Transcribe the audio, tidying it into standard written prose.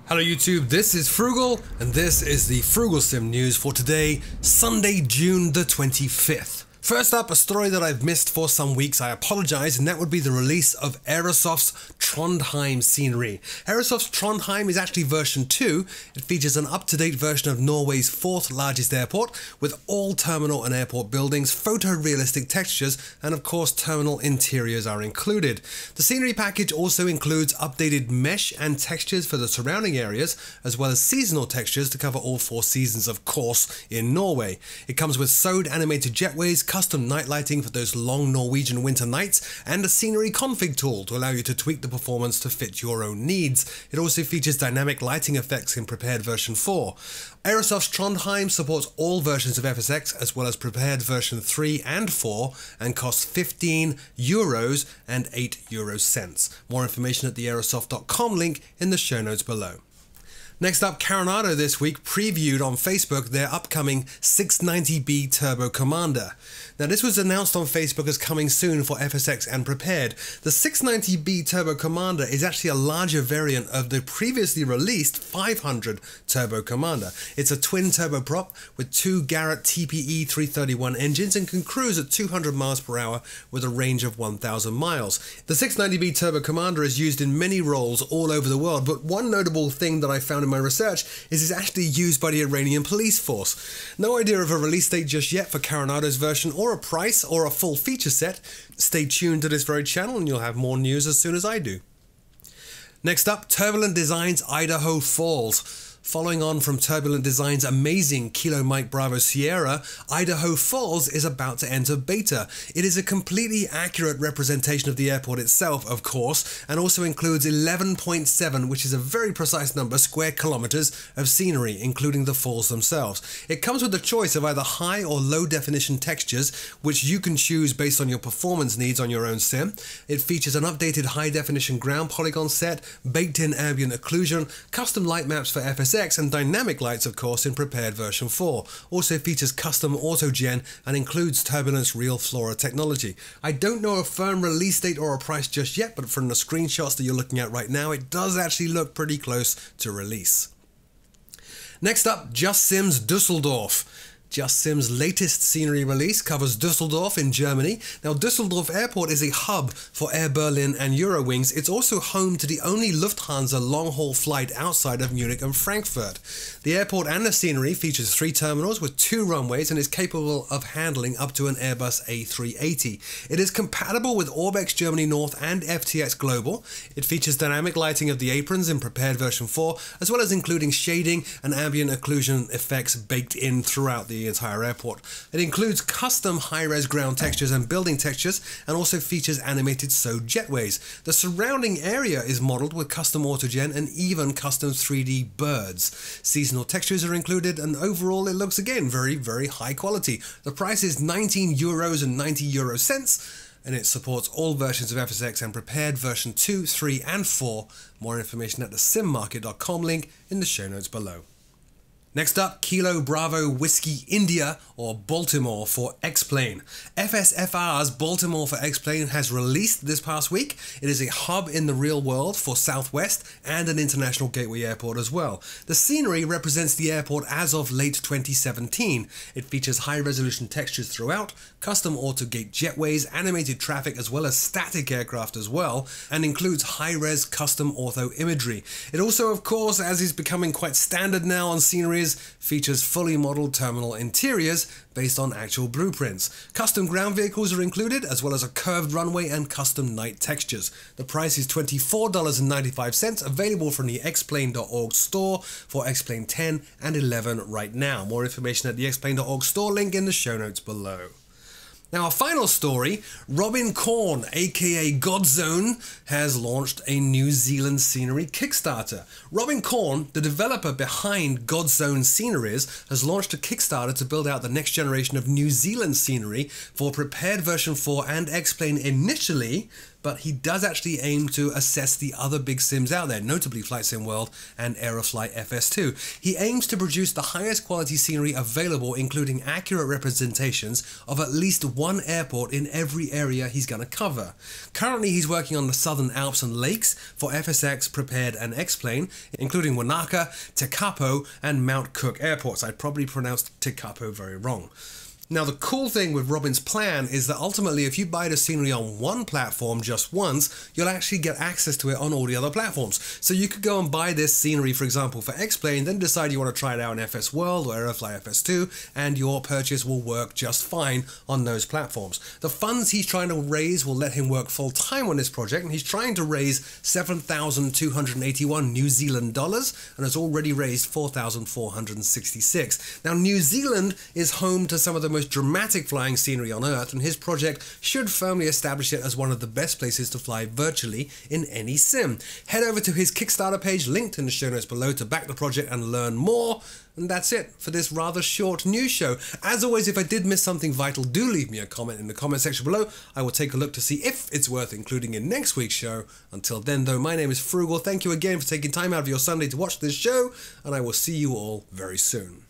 Hello YouTube, this is Frugal, and this is the Frooglesim news for today, Sunday, June the 25th. First up, a story that I've missed for some weeks, I apologize, and that would be the release of Aerosoft's Trondheim scenery. Aerosoft's Trondheim is actually version 2. It features an up-to-date version of Norway's 4th largest airport, with all terminal and airport buildings, photorealistic textures, and of course terminal interiors are included. The scenery package also includes updated mesh and textures for the surrounding areas, as well as seasonal textures to cover all 4 seasons, of course, in Norway. It comes with sewed animated jetways, custom night lighting for those long Norwegian winter nights, and a scenery config tool to allow you to tweak the performance to fit your own needs. It also features dynamic lighting effects in prepared version 4. Aerosoft's Trondheim supports all versions of FSX as well as prepared version 3 and 4 and costs €15 and 8 euro cents. More information at the aerosoft.com link in the show notes below. Next up, Coronado this week previewed on Facebook their upcoming 690B Turbo Commander. Now this was announced on Facebook as coming soon for FSX and Prepared. The 690B Turbo Commander is actually a larger variant of the previously released 500 Turbo Commander. It's a twin turboprop with 2 Garrett TPE 331 engines and can cruise at 200 miles per hour with a range of 1,000 miles. The 690B Turbo Commander is used in many roles all over the world, but one notable thing that I found in my research is it's actually used by the Iranian police force. No idea of a release date just yet for Coronado's version, or a price, or a full feature set. Stay tuned to this very channel and you'll have more news as soon as I do. Next up, Turbulent Design's Idaho Falls. Following on from Turbulent Design's amazing Kilo Mike Bravo Sierra, Idaho Falls is about to enter beta. It is a completely accurate representation of the airport itself, of course, and also includes 11.7, which is a very precise number, square kilometers of scenery, including the falls themselves. It comes with a choice of either high or low definition textures, which you can choose based on your performance needs on your own sim. It features an updated high definition ground polygon set, baked in ambient occlusion, custom light maps for FSX, and dynamic lights, of course, in prepared version 4. Also features custom autogen and includes Turbulence Real Flora technology. I don't know a firm release date or a price just yet, but from the screenshots that you're looking at right now, it does actually look pretty close to release. Next up, Just Sim's Dusseldorf. Just Sim's latest scenery release covers Düsseldorf in Germany. Now, Düsseldorf Airport is a hub for Air Berlin and Eurowings. It's also home to the only Lufthansa long-haul flight outside of Munich and Frankfurt. The airport and the scenery features 3 terminals with 2 runways and is capable of handling up to an Airbus A380. It is compatible with Orbex Germany North and FTX Global. It features dynamic lighting of the aprons in prepared version 4, as well as including shading and ambient occlusion effects baked in throughout the entire airport. It includes custom high-res ground textures and building textures, and also features animated sewed jetways. The surrounding area is modeled with custom autogen and even custom 3D birds. Seasonal textures are included, and overall it looks again very high quality. The price is €19 and 90 euro cents, and it supports all versions of FSX and Prepared version 2, 3 and 4. More information at the simmarket.com link in the show notes below. Next up, Kilo Bravo Whiskey India, or Baltimore for X-Plane. FSFR's Baltimore for X-Plane has released this past week. It is a hub in the real world for Southwest and an international gateway airport as well. The scenery represents the airport as of late 2017. It features high-resolution textures throughout, custom auto-gate jetways, animated traffic, as well as static aircraft as well, and includes high-res custom ortho imagery. It also, of course, as is becoming quite standard now on sceneries, features fully modeled terminal interiors based on actual blueprints. Custom ground vehicles are included, as well as a curved runway and custom night textures. The price is $24.95, available from the xplane.org store for X-Plane 10 and 11 right now. More information at the xplane.org store link in the show notes below. Now, our final story, Robin Korn, aka Godzone, has launched a New Zealand scenery Kickstarter. Robin Korn, the developer behind Godzone Sceneries, has launched a Kickstarter to build out the next generation of New Zealand scenery for Prepared version 4 and X-Plane initially, but he does actually aim to assess the other big sims out there, notably Flight Sim World and Aeroflight FS2. He aims to produce the highest quality scenery available, including accurate representations of at least one airport in every area he's going to cover. Currently, he's working on the Southern Alps and Lakes for FSX, Prepared and X-Plane, including Wanaka, Tekapo and Mount Cook airports. I probably pronounced Tekapo very wrong. Now, the cool thing with Robin's plan is that ultimately, if you buy the scenery on one platform just once, you'll actually get access to it on all the other platforms. So you could go and buy this scenery, for example, for X-Plane, then decide you want to try it out in FS World or Aerofly FS2, and your purchase will work just fine on those platforms. The funds he's trying to raise will let him work full-time on this project, and he's trying to raise 7,281 New Zealand dollars, and has already raised 4,466. Now, New Zealand is home to some of the most dramatic flying scenery on Earth, and his project should firmly establish it as one of the best places to fly virtually in any sim. Head over to his Kickstarter page, linked in the show notes below, to back the project and learn more. And that's it for this rather short news show. As always, if I did miss something vital, do leave me a comment in the comment section below. I will take a look to see if it's worth including in next week's show. Until then, though, my name is Frugal. Thank you again for taking time out of your Sunday to watch this show, and I will see you all very soon.